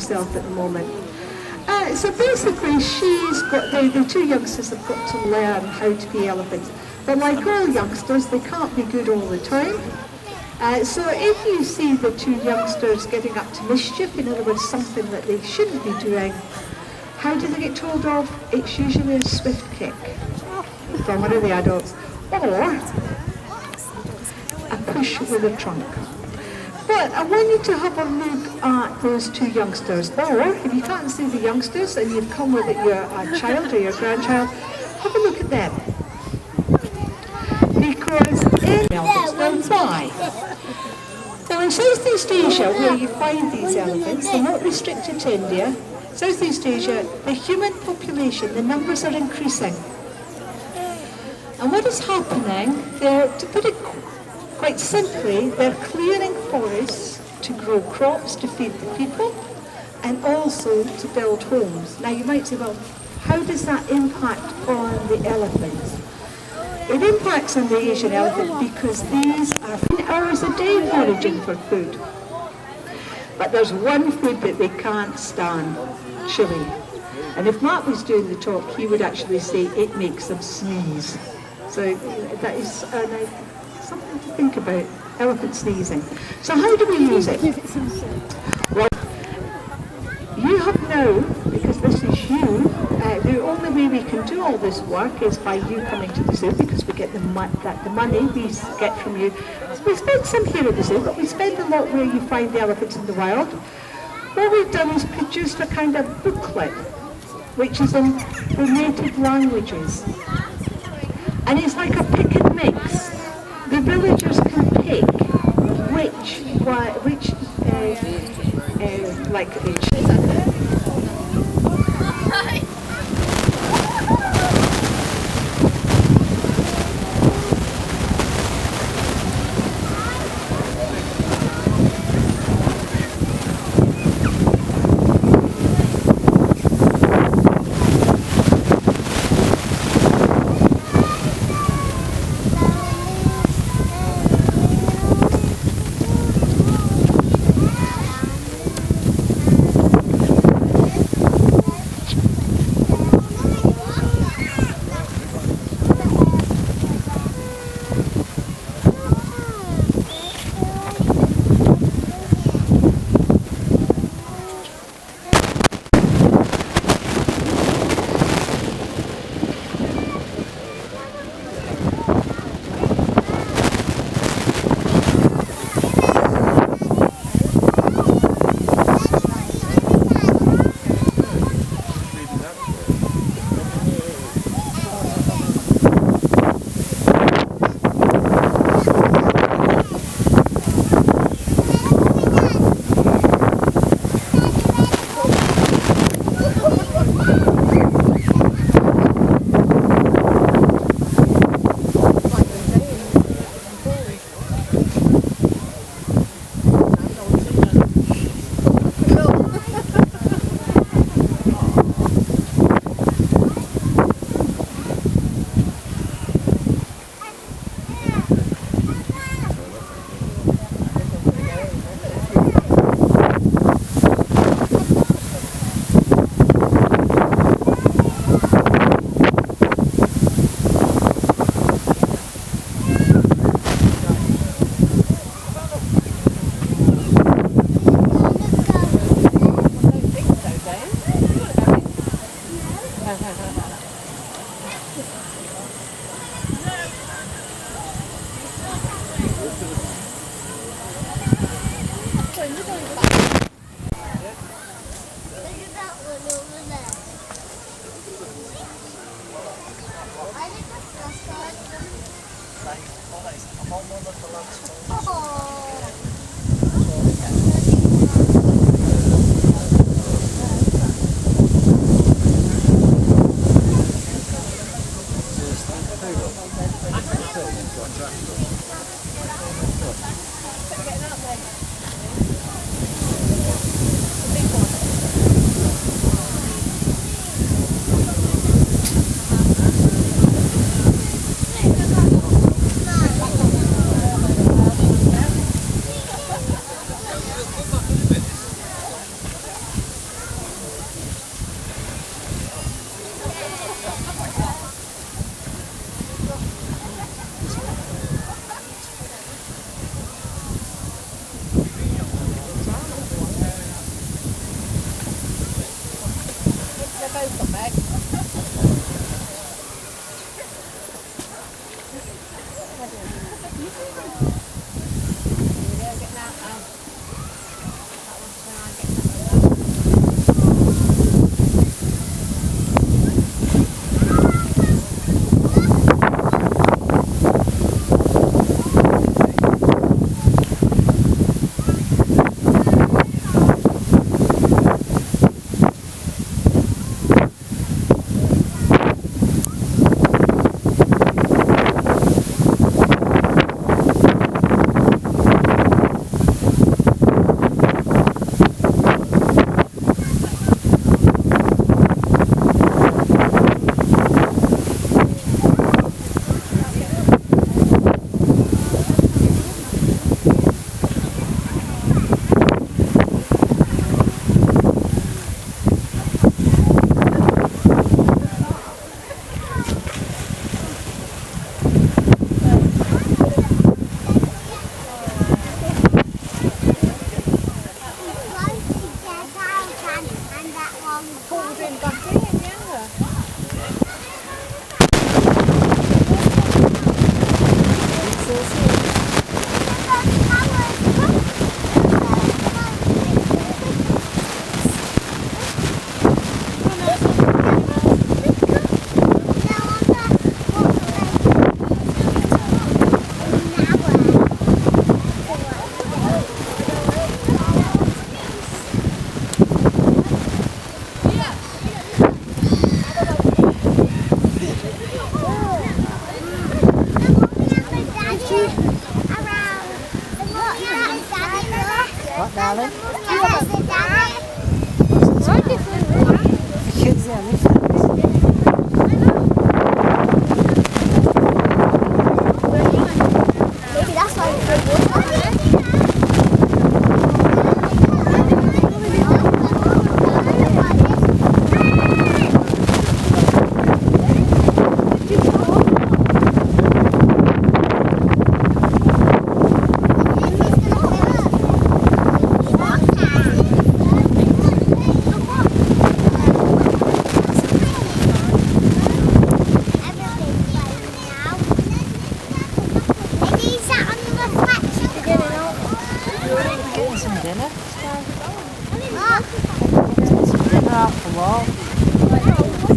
herself at the moment. So basically, she's got the two youngsters have got to learn how to be elephants. But like all youngsters, they can't be good all the time. So if you see the two youngsters getting up to mischief, in other words, something that they shouldn't be doing, how do they get told off? It's usually a swift kick from one of the adults, or a push with a trunk. But I want you to have a look at those two youngsters, or if you can't see the youngsters and you've come with your child or your grandchild, have a look at them. Because in elephants, now why? Now in Southeast Asia, where you find these elephants, they're not restricted to India. Southeast Asia, the human population, the numbers are increasing. And what is happening, to put it quite simply, they're clearing forests to grow crops to feed the people and also to build homes. Now you might say, well, how does that impact on the elephants? It impacts on the Asian elephant because these are 10 hours a day foraging for food. But there's one food that they can't stand, chili. And if Mark was doing the talk, he would actually say it makes them sneeze. So that is something to think about, elephant sneezing. So how do we use it? Well, you have now, because this is you, the only way we can do all this work is by you coming to the zoo, because we get the money we get from you. So we spend some here at the zoo, but we spend a lot where you find the elephants in the wild. What we've done is produced a kind of booklet, which is in the native languages. And it's like a pick and mix. The villagers can pick which What, darling? Dinner? Some dinner off the wall.